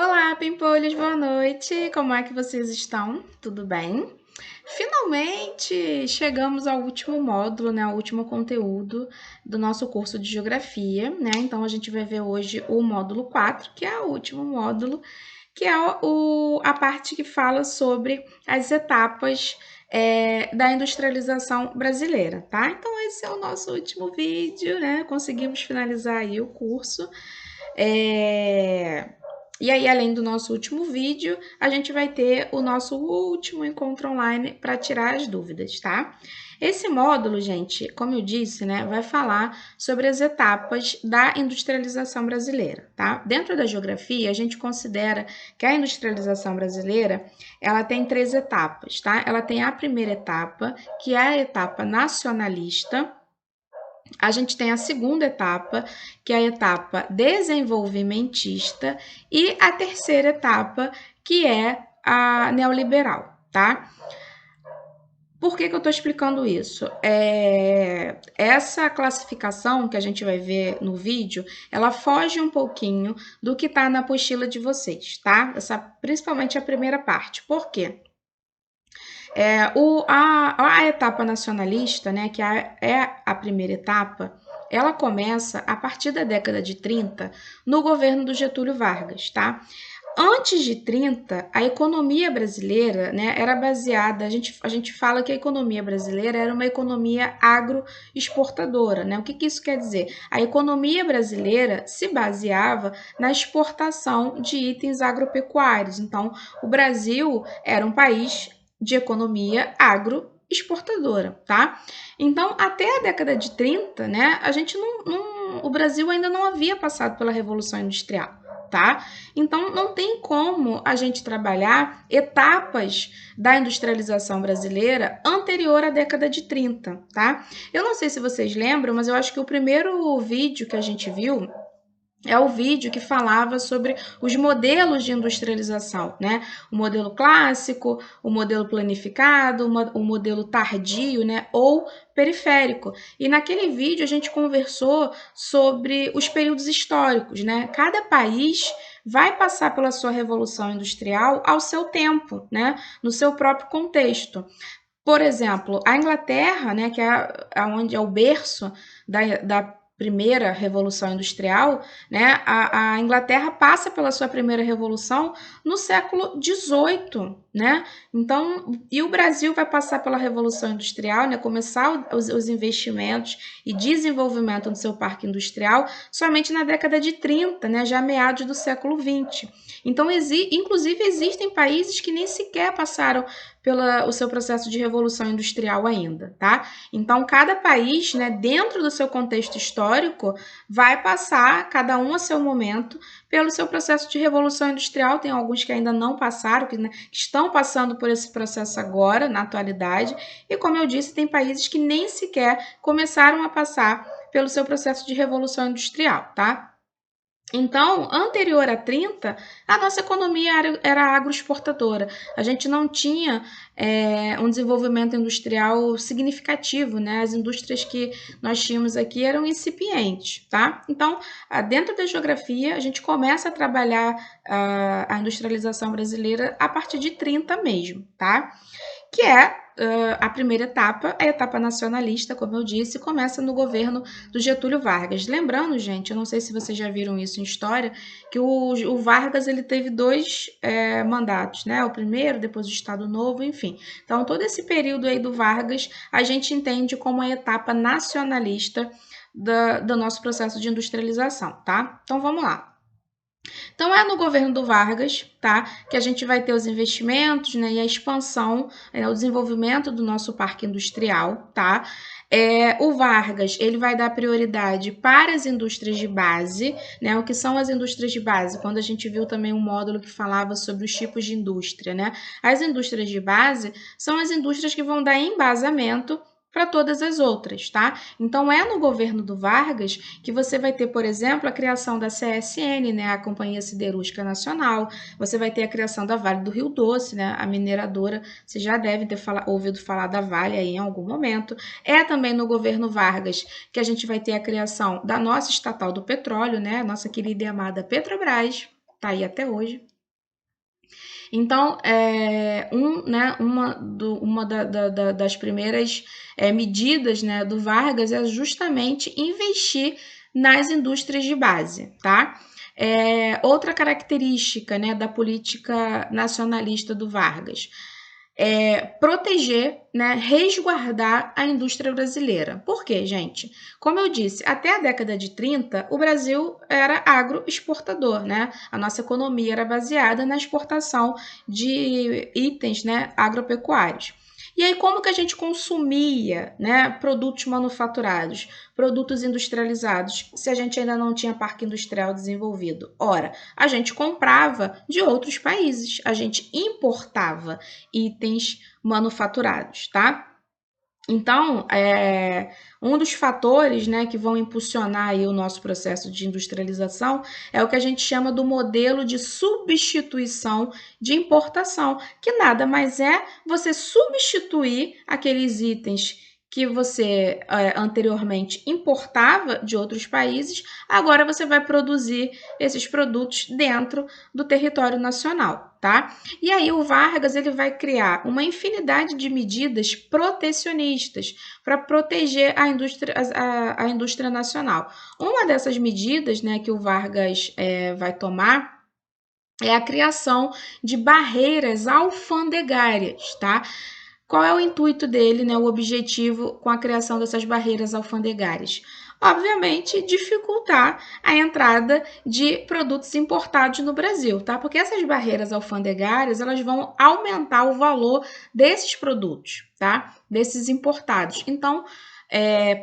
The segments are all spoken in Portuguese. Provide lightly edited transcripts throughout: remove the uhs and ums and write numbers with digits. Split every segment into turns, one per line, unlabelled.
Olá, pimpolhos, boa noite. Como é que vocês estão? Tudo bem? Finalmente chegamos ao último módulo, né, ao último conteúdo do nosso curso de geografia, né? Então a gente vai ver hoje o módulo 4, que é o último módulo, que é a parte que fala sobre as etapas da industrialização brasileira, tá? Então esse é o nosso último vídeo, né? Conseguimos finalizar aí o curso. E aí, além do nosso último vídeo, a gente vai ter o nosso último encontro online para tirar as dúvidas, tá? Esse módulo, gente, como eu disse, né, vai falar sobre as etapas da industrialização brasileira, tá? Dentro da geografia, a gente considera que a industrialização brasileira, ela tem 3 etapas, tá? Ela tem a primeira etapa, que é a etapa nacionalista. A gente tem a segunda etapa, que é a etapa desenvolvimentista, e a terceira etapa, que é a neoliberal, tá? Por que eu estou explicando isso? Essa classificação que a gente vai ver no vídeo, ela foge um pouquinho do que está na apostila de vocês, tá? Principalmente a primeira parte. Por quê? A etapa nacionalista, né, que é a primeira etapa, ela começa a partir da década de 30 no governo do Getúlio Vargas, tá? Antes de 30, a economia brasileira, né, era baseada, a gente fala que a economia brasileira era uma economia agroexportadora, né? O que isso quer dizer? A economia brasileira se baseava na exportação de itens agropecuários. Então, o Brasil era um país de economia agroexportadora, tá? Então, até a década de 30, né, a gente o Brasil ainda não havia passado pela Revolução Industrial, tá? Então, não tem como a gente trabalhar etapas da industrialização brasileira anterior à década de 30, tá? Eu não sei se vocês lembram, mas eu acho que o primeiro vídeo que a gente viu é o vídeo que falava sobre os modelos de industrialização, né? O modelo clássico, o modelo planificado, o modelo tardio, né? Ou periférico. E naquele vídeo a gente conversou sobre os períodos históricos, né? Cada país vai passar pela sua revolução industrial ao seu tempo, né? No seu próprio contexto. Por exemplo, a Inglaterra, né, que é onde é o berço da primeira revolução industrial, né, a Inglaterra passa pela sua primeira revolução no século XVIII, né? Então, e o Brasil vai passar pela revolução industrial, né, começar os investimentos e desenvolvimento do seu parque industrial somente na década de 30, né, já meados do século XX. Então, inclusive existem países que nem sequer passaram pelo seu processo de revolução industrial ainda, tá? Então, cada país, né, dentro do seu contexto histórico, vai passar, cada um a seu momento, pelo seu processo de revolução industrial. Tem alguns que ainda não passaram, que estão passando por esse processo agora, na atualidade, e como eu disse, tem países que nem sequer começaram a passar pelo seu processo de revolução industrial, tá? Então, anterior a 30, a nossa economia era agroexportadora. A gente não tinha um desenvolvimento industrial significativo, né? As indústrias que nós tínhamos aqui eram incipientes, tá? Então, dentro da geografia, a gente começa a trabalhar a industrialização brasileira a partir de 30 mesmo, tá? Que é a primeira etapa, a etapa nacionalista, como eu disse, começa no governo do Getúlio Vargas. Lembrando, gente, eu não sei se vocês já viram isso em história, que o Vargas ele teve 2 mandatos, né? O primeiro, depois o Estado Novo, enfim. Então, todo esse período aí do Vargas, a gente entende como a etapa nacionalista do nosso processo de industrialização, tá? Então, vamos lá. Então, é no governo do Vargas, tá, que a gente vai ter os investimentos, né, e a expansão, o desenvolvimento do nosso parque industrial, tá? O Vargas, ele vai dar prioridade para as indústrias de base, né? O que são as indústrias de base? Quando a gente viu também um módulo que falava sobre os tipos de indústria, né? As indústrias de base são as indústrias que vão dar embasamento para todas as outras, tá? Então, é no governo do Vargas que você vai ter, por exemplo, a criação da CSN, né, a Companhia Siderúrgica Nacional, você vai ter a criação da Vale do Rio Doce, né, a mineradora, você já deve ter ouvido falar da Vale aí em algum momento. É também no governo Vargas que a gente vai ter a criação da nossa estatal do petróleo, né, a nossa querida e amada Petrobras. tá aí até hoje. Então, das primeiras medidas, né, do Vargas é justamente investir nas indústrias de base, tá? Outra característica, né, da política nacionalista do Vargas proteger, né, resguardar a indústria brasileira. Por quê, gente? Como eu disse, até a década de 30, o Brasil era agroexportador, né? A nossa economia era baseada na exportação de itens, né, agropecuários. E aí, como que a gente consumia, né, produtos manufaturados, produtos industrializados, se a gente ainda não tinha parque industrial desenvolvido? Ora, a gente comprava de outros países, a gente importava itens manufaturados, tá? Então, um dos fatores, né, que vão impulsionar aí o nosso processo de industrialização é o que a gente chama do modelo de substituição de importação, que nada mais é você substituir aqueles itens que você anteriormente importava de outros países, agora você vai produzir esses produtos dentro do território nacional, tá? E aí o Vargas ele vai criar uma infinidade de medidas protecionistas para proteger a indústria nacional. Uma dessas medidas, né, que o Vargas vai tomar é a criação de barreiras alfandegárias, tá? Qual é o intuito dele, né, o objetivo com a criação dessas barreiras alfandegárias? Obviamente, dificultar a entrada de produtos importados no Brasil, tá? Porque essas barreiras alfandegárias, elas vão aumentar o valor desses produtos, tá? Desses importados. Então,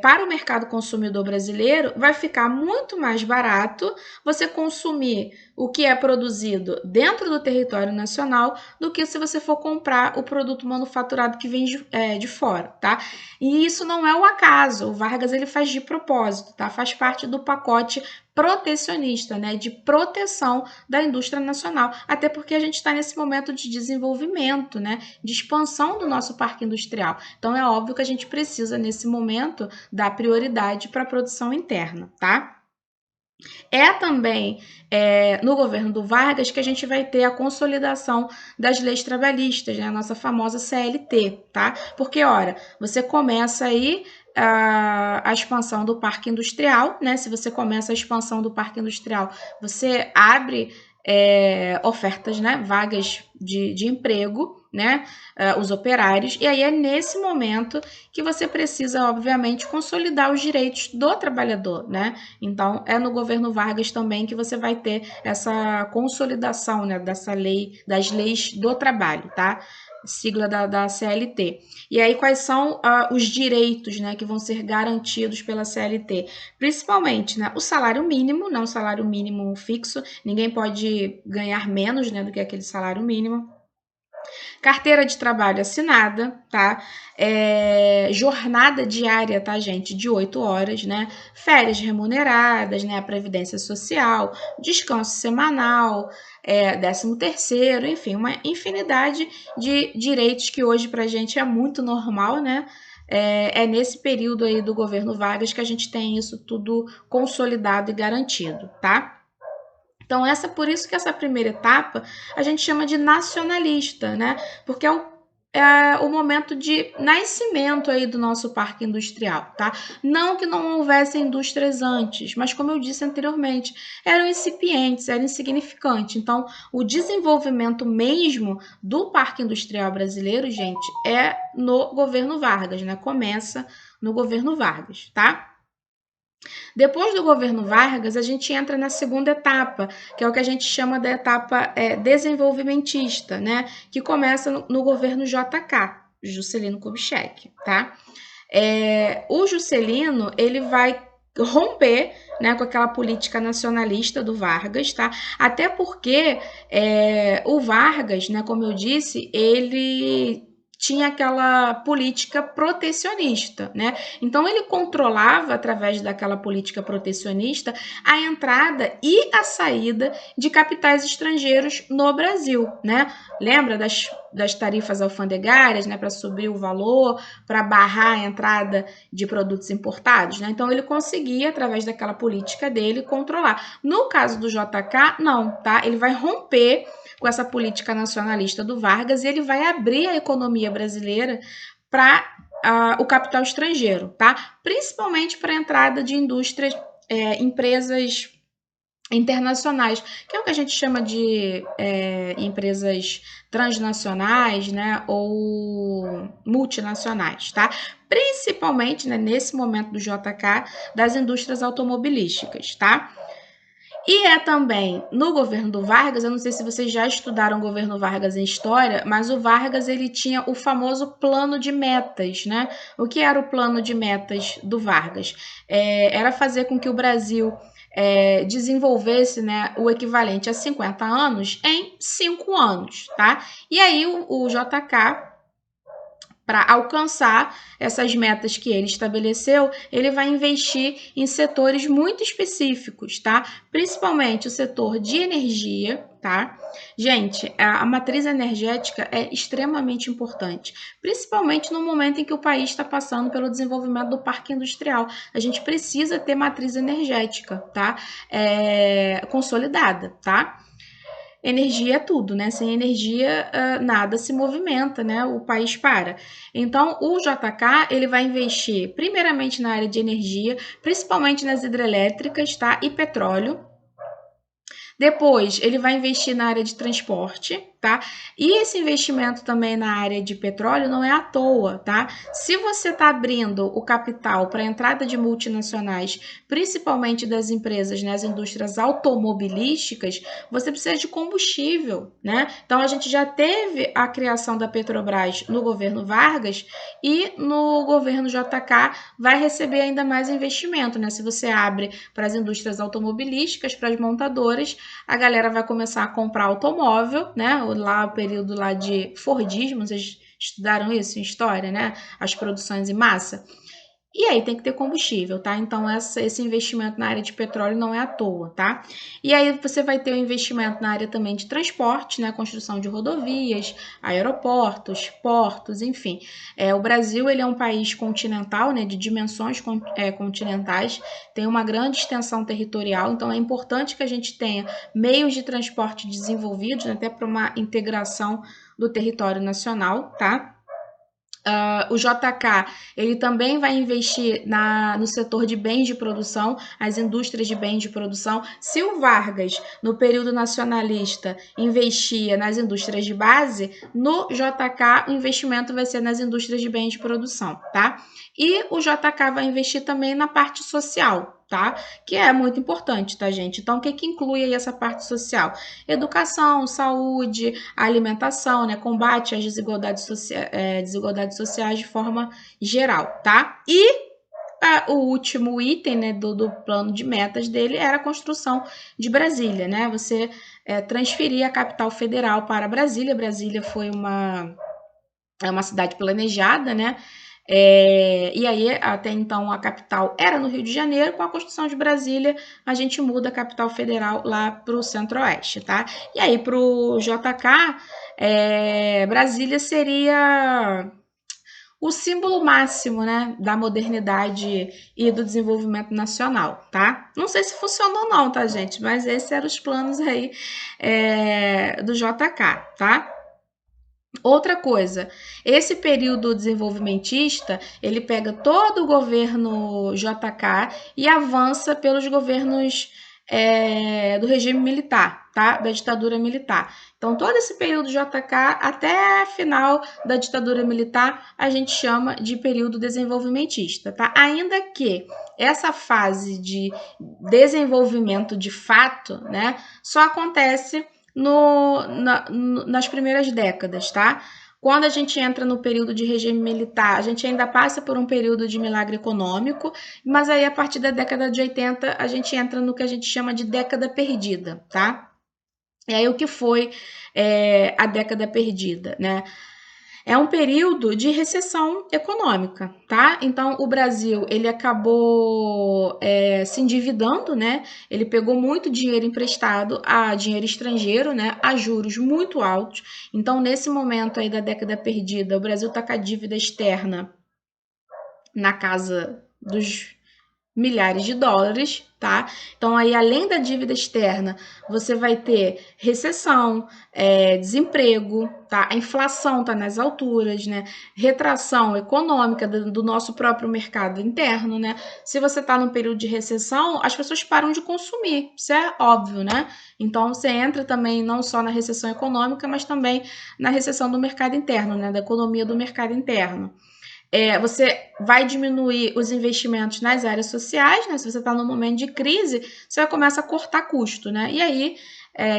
para o mercado consumidor brasileiro, vai ficar muito mais barato você consumir o que é produzido dentro do território nacional do que se você for comprar o produto manufaturado que vem de fora, tá? E isso não é o acaso, o Vargas ele faz de propósito, tá? Faz parte do pacote protecionista, né, de proteção da indústria nacional, até porque a gente está nesse momento de desenvolvimento, né, de expansão do nosso parque industrial. Então é óbvio que a gente precisa nesse momento dar prioridade para a produção interna, tá? Também no governo do Vargas que a gente vai ter a consolidação das leis trabalhistas, né? A nossa famosa CLT, tá? Porque, ora, você começa aí a expansão do parque industrial, né? Se você começa a expansão do parque industrial, você abre ofertas, né? Vagas de emprego, né? Os operários, e aí é nesse momento que você precisa, obviamente, consolidar os direitos do trabalhador, né? Então, é no governo Vargas também que você vai ter essa consolidação, né, dessa lei, das leis do trabalho, tá? Sigla da CLT. E aí, quais são os direitos, né, que vão ser garantidos pela CLT? Principalmente, né, o salário mínimo, não o salário mínimo fixo, ninguém pode ganhar menos, né, do que aquele salário mínimo. Carteira de trabalho assinada, tá? Jornada diária, tá, gente? De 8 horas, né? Férias remuneradas, né? A previdência social, descanso semanal, 13º, enfim, uma infinidade de direitos que hoje pra gente é muito normal, né? Nesse período aí do governo Vargas que a gente tem isso tudo consolidado e garantido, tá? Então, por isso que essa primeira etapa a gente chama de nacionalista, né? Porque é o momento de nascimento aí do nosso parque industrial, tá? Não que não houvesse indústrias antes, mas como eu disse anteriormente, eram incipientes, eram insignificantes. Então, o desenvolvimento mesmo do parque industrial brasileiro, gente, é no governo Vargas, né? Começa no governo Vargas, tá? Depois do governo Vargas, a gente entra na segunda etapa, que é o que a gente chama da etapa desenvolvimentista, né? Que começa no governo JK, Juscelino Kubitschek, tá? O Juscelino, ele vai romper, né, com aquela política nacionalista do Vargas, tá? Até porque o Vargas, né, como eu disse, ele tinha aquela política protecionista, né? Então ele controlava através daquela política protecionista a entrada e a saída de capitais estrangeiros no Brasil, né? Lembra das tarifas alfandegárias, né? Para subir o valor, para barrar a entrada de produtos importados, né? Então ele conseguia através daquela política dele controlar. No caso do JK, não, tá? Ele vai romper com essa política nacionalista do Vargas e ele vai abrir a economia brasileira para o capital estrangeiro, tá? Principalmente para a entrada de indústrias, empresas internacionais, que é o que a gente chama de empresas transnacionais, né, ou multinacionais, tá? Principalmente, né, nesse momento do JK, das indústrias automobilísticas, tá? E é também no governo do Vargas, eu não sei se vocês já estudaram o governo Vargas em história, mas o Vargas ele tinha o famoso plano de metas, né? O que era o plano de metas do Vargas? Era fazer com que o Brasil desenvolvesse, né, o equivalente a 50 anos em 5 anos, tá? E aí o JK, para alcançar essas metas que ele estabeleceu, ele vai investir em setores muito específicos, tá? Principalmente o setor de energia, tá? Gente, a matriz energética é extremamente importante, principalmente no momento em que o país está passando pelo desenvolvimento do parque industrial. A gente precisa ter matriz energética, tá? Consolidada, tá? Energia é tudo, né? Sem energia, nada se movimenta, né? O país para. Então, o JK, ele vai investir primeiramente na área de energia, principalmente nas hidrelétricas, tá? E petróleo. Depois, ele vai investir na área de transporte, tá? E esse investimento também na área de petróleo não é à toa, tá? Se você está abrindo o capital para a entrada de multinacionais, principalmente das empresas, né, as indústrias automobilísticas, você precisa de combustível, né? Então, a gente já teve a criação da Petrobras no governo Vargas e no governo JK vai receber ainda mais investimento, né? Se você abre para as indústrias automobilísticas, para as montadoras, a galera vai começar a comprar automóvel, né? Lá o período lá de Fordismo, vocês estudaram isso em história, né? As produções em massa. E aí tem que ter combustível, tá? Então esse investimento na área de petróleo não é à toa, tá? E aí você vai ter o investimento na área também de transporte, né? Construção de rodovias, aeroportos, portos, enfim. O Brasil ele é um país continental, né? De dimensões continentais, tem uma grande extensão territorial, então é importante que a gente tenha meios de transporte desenvolvidos, né? Até para uma integração do território nacional, tá? O JK ele também vai investir no setor de bens de produção, as indústrias de bens de produção. Se o Vargas, no período nacionalista, investia nas indústrias de base, no JK o investimento vai ser nas indústrias de bens de produção, tá? E o JK vai investir também na parte social, tá? Que é muito importante, tá, gente? Então, o que inclui aí essa parte social? Educação, saúde, alimentação, né? Combate às desigualdades sociais de forma geral, tá? E o último item, né, do plano de metas dele era a construção de Brasília, né? Você transferir a capital federal para Brasília. Brasília foi uma cidade planejada, né? E aí, até então, a capital era no Rio de Janeiro. Com a construção de Brasília, a gente muda a capital federal lá para o centro-oeste, tá? E aí, para o JK, Brasília seria o símbolo máximo, né, da modernidade e do desenvolvimento nacional, tá? Não sei se funcionou não, tá, gente? Mas esses eram os planos aí do JK, tá? Outra coisa, esse período desenvolvimentista, ele pega todo o governo JK e avança pelos governos do regime militar, tá? Da ditadura militar. Então, todo esse período JK até a final da ditadura militar, a gente chama de período desenvolvimentista, tá? Ainda que essa fase de desenvolvimento de fato, né, só acontece nas primeiras décadas, tá? Quando a gente entra no período de regime militar, a gente ainda passa por um período de milagre econômico, mas aí a partir da década de 80 a gente entra no que a gente chama de década perdida, tá? E aí o que foi a década perdida, né? é um período de recessão econômica, tá? Então, o Brasil, ele acabou se endividando, né? Ele pegou muito dinheiro emprestado, a dinheiro estrangeiro, né? A juros muito altos. Então, nesse momento aí da década perdida, o Brasil tá com a dívida externa na casa dos milhares de dólares, tá? Então, aí, além da dívida externa, você vai ter recessão, desemprego, tá? A inflação tá nas alturas, né? Retração econômica do nosso próprio mercado interno, né? Se você tá num período de recessão, as pessoas param de consumir, isso é óbvio, né? Então, você entra também não só na recessão econômica, mas também na recessão do mercado interno, né? Da economia do mercado interno. Você vai diminuir os investimentos nas áreas sociais, né? Se você está num momento de crise, você vai começar a cortar custo, né? E aí,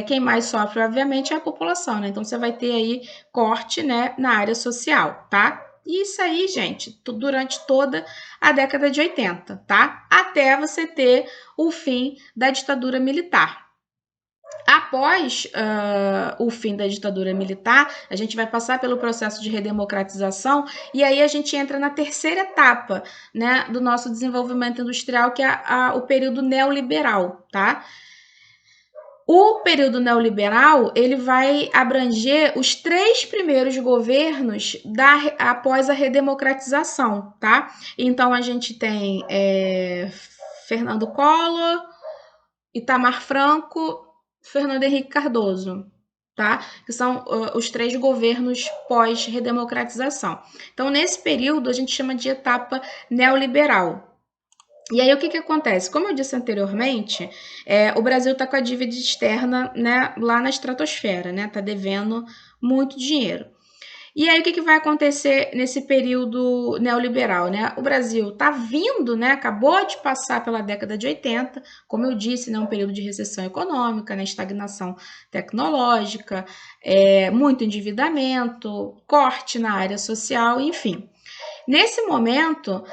quem mais sofre, obviamente, é a população, né? Então, você vai ter aí corte, né, na área social, tá? E isso aí, gente, durante toda a década de 80, tá? Até você ter o fim da ditadura militar. Após o fim da ditadura militar, a gente vai passar pelo processo de redemocratização e aí a gente entra na terceira etapa, né, do nosso desenvolvimento industrial, que é o período neoliberal, tá? O período neoliberal, ele vai abranger os 3 primeiros governos após a redemocratização, tá? Então, a gente tem Fernando Collor, Itamar Franco, Fernando Henrique Cardoso, tá? Que são os 3 governos pós-redemocratização. Então, nesse período, a gente chama de etapa neoliberal. E aí, o que acontece? Como eu disse anteriormente, o Brasil está com a dívida externa, né, lá na estratosfera, né? Está devendo muito dinheiro. E aí, o que vai acontecer nesse período neoliberal, né? O Brasil está vindo, né? Acabou de passar pela década de 80, como eu disse, né? Um período de recessão econômica, né? Estagnação tecnológica, muito endividamento, corte na área social, enfim. Nesse momento,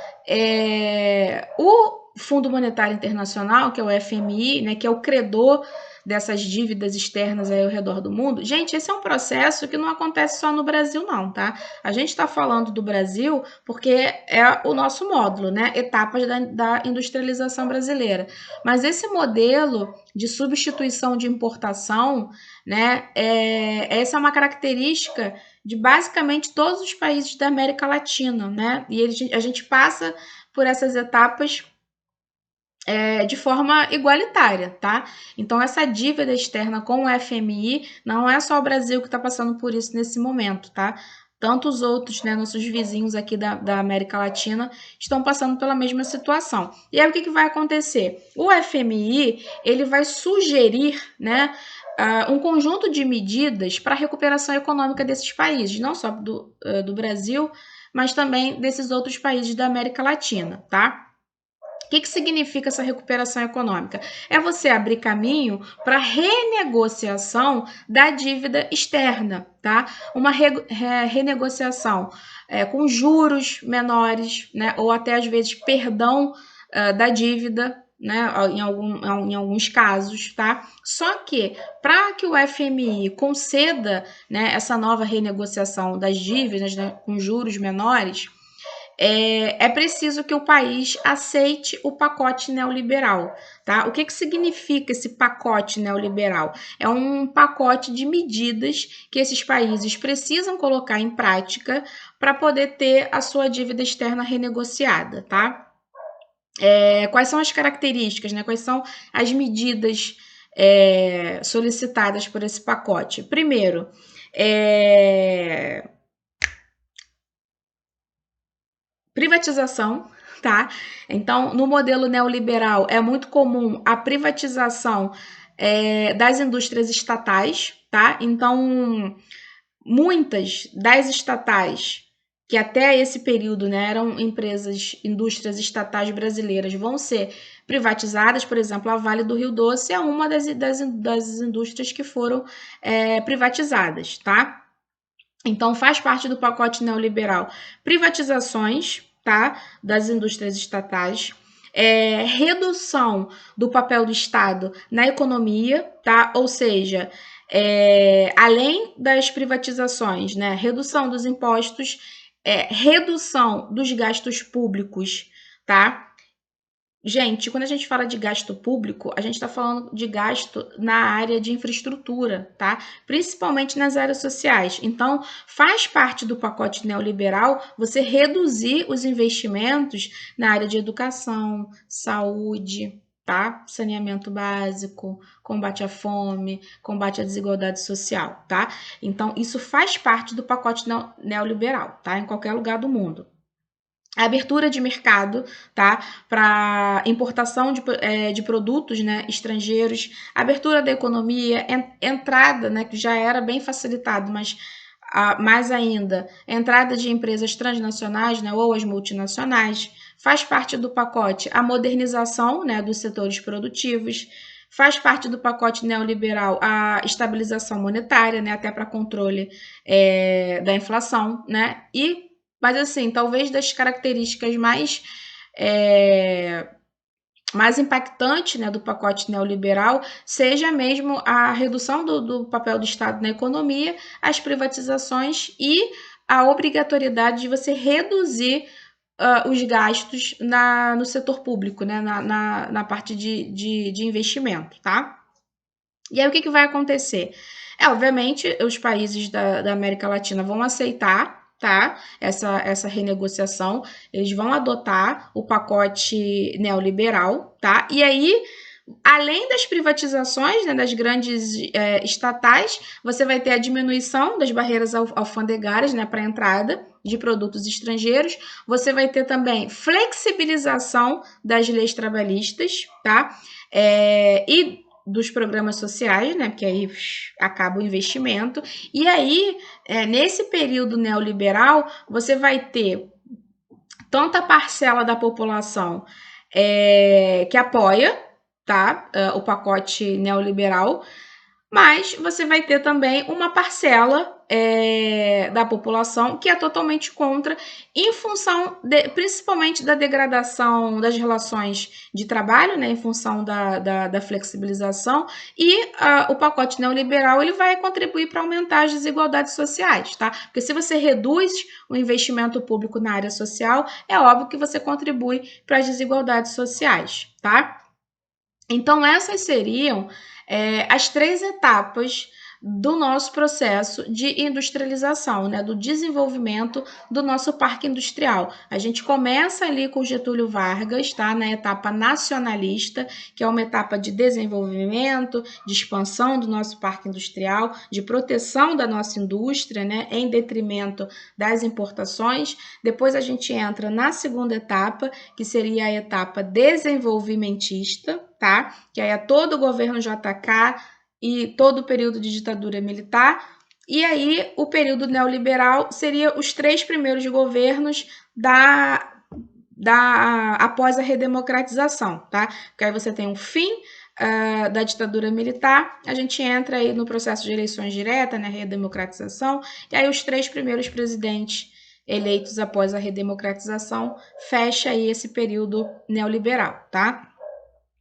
o Fundo Monetário Internacional, que é o FMI, né, que é o credor dessas dívidas externas aí ao redor do mundo. Gente, esse é um processo que não acontece só no Brasil, não, tá? A gente está falando do Brasil porque é o nosso módulo, né? Etapas da industrialização brasileira. Mas esse modelo de substituição de importação, né? Essa é uma característica de basicamente todos os países da América Latina, né? E a gente passa por essas etapas de forma igualitária, tá? Então, essa dívida externa com o FMI não é só o Brasil que está passando por isso nesse momento, tá? Tantos outros, né, nossos vizinhos aqui da América Latina estão passando pela mesma situação. E aí, o que vai acontecer? O FMI, ele vai sugerir, né, um conjunto de medidas para a recuperação econômica desses países, não só do Brasil, mas também desses outros países da América Latina, tá? O que significa essa recuperação econômica? É você abrir caminho para renegociação da dívida externa, tá? Uma renegociação com juros menores, né? Ou até às vezes perdão da dívida, né? Em alguns casos, tá? Só que para que o FMI conceda, né, essa nova renegociação das dívidas, né, com juros menores, é preciso que o país aceite o pacote neoliberal, tá? O que significa esse pacote neoliberal? É um pacote de medidas que esses países precisam colocar em prática para poder ter a sua dívida externa renegociada, tá? Quais são as características, né? Quais são as medidas solicitadas por esse pacote? Primeiro, privatização, tá? Então, no modelo neoliberal, é muito comum a privatização das indústrias estatais, tá? Então, muitas das estatais, que até esse período, né, eram indústrias estatais brasileiras, vão ser privatizadas. Por exemplo, a Vale do Rio Doce é uma das indústrias que foram privatizadas, tá? Então, faz parte do pacote neoliberal privatizações, tá, das indústrias estatais, redução do papel do Estado na economia, tá, ou seja, além das privatizações, né, redução dos impostos, redução dos gastos públicos, tá? Gente, quando a gente fala de gasto público, a gente está falando de gasto na área de infraestrutura, tá? Principalmente nas áreas sociais. Então, faz parte do pacote neoliberal você reduzir os investimentos na área de educação, saúde, tá? Saneamento básico, combate à fome, combate à desigualdade social, tá? Então, isso faz parte do pacote neoliberal, tá? Em qualquer lugar do mundo. A abertura de mercado, tá? Para importação de produtos, né, estrangeiros, abertura da economia, entrada, né, que já era bem facilitado, mas mais ainda, entrada de empresas transnacionais, né, ou as multinacionais, faz parte do pacote a modernização, né, dos setores produtivos, faz parte do pacote neoliberal a estabilização monetária, né, até para controle da inflação, né, mas assim, talvez das características mais impactantes, né, do pacote neoliberal seja mesmo a redução do papel do Estado na economia, as privatizações e a obrigatoriedade de você reduzir os gastos no setor público, né, na parte de investimento, tá? E aí o que vai acontecer? Obviamente, os países da América Latina vão aceitar, tá? Essa renegociação, eles vão adotar o pacote neoliberal, tá? E aí, além das privatizações, né, das grandes estatais, você vai ter a diminuição das barreiras alfandegárias, né, para a entrada de produtos estrangeiros. Você vai ter também flexibilização das leis trabalhistas, tá? E dos programas sociais, né? Porque aí acaba o investimento. E aí, nesse período neoliberal, você vai ter tanta parcela da população que apoia, tá? O pacote neoliberal, mas você vai ter também uma parcela da população que é totalmente contra, em função principalmente da degradação das relações de trabalho, né, em função da flexibilização, e o pacote neoliberal ele vai contribuir para aumentar as desigualdades sociais, tá? Porque se você reduz o investimento público na área social, é óbvio que você contribui para as desigualdades sociais, tá? Então, essas seriam as 3 etapas do nosso processo de industrialização, né, do desenvolvimento do nosso parque industrial. A gente começa ali com Getúlio Vargas, tá, na etapa nacionalista, que é uma etapa de desenvolvimento, de expansão do nosso parque industrial, de proteção da nossa indústria, né, em detrimento das importações. Depois a gente entra na segunda etapa, que seria a etapa desenvolvimentista, tá? Que aí é todo o governo JK e todo o período de ditadura militar. E aí o período neoliberal seria os 3 primeiros governos após a redemocratização, tá? Porque aí você tem um fim da ditadura militar, a gente entra aí no processo de eleições diretas, né, redemocratização, e aí os 3 primeiros presidentes eleitos após a redemocratização fecha aí esse período neoliberal, tá?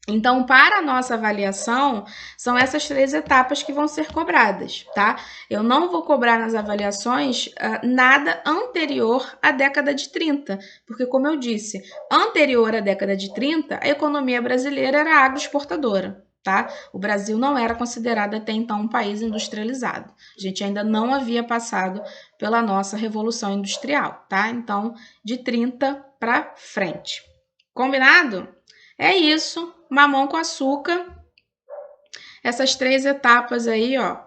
Então, para a nossa avaliação, são essas 3 etapas que vão ser cobradas, tá? Eu não vou cobrar nas avaliações nada anterior à década de 30, porque, como eu disse, anterior à década de 30, a economia brasileira era agroexportadora, tá? O Brasil não era considerado até então um país industrializado. A gente ainda não havia passado pela nossa revolução industrial, tá? Então, de 30 para frente. Combinado? É isso, mamão com açúcar. Essas 3 etapas aí, ó.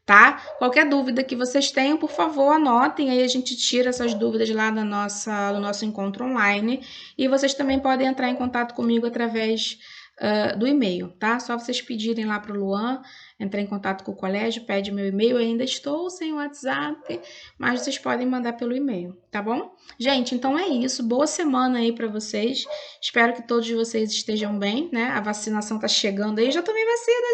Tá? Qualquer dúvida que vocês tenham, por favor, anotem. Aí a gente tira essas dúvidas lá do nosso encontro online. E vocês também podem entrar em contato comigo através do e-mail, tá? Só vocês pedirem lá para o Luan, entrar em contato com o colégio, pede meu e-mail. Eu ainda estou sem o WhatsApp, mas vocês podem mandar pelo e-mail, tá bom? Gente, então é isso. Boa semana aí para vocês. Espero que todos vocês estejam bem, né? A vacinação tá chegando aí. Já tomei vacina,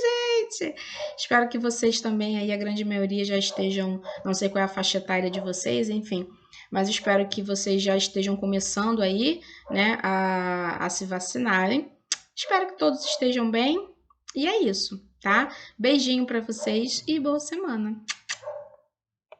gente! Espero que vocês também aí, a grande maioria, já estejam, não sei qual é a faixa etária de vocês, enfim, mas espero que vocês já estejam começando aí, né, a se vacinarem. Espero que todos estejam bem. E é isso. tá? Beijinho para vocês e boa semana.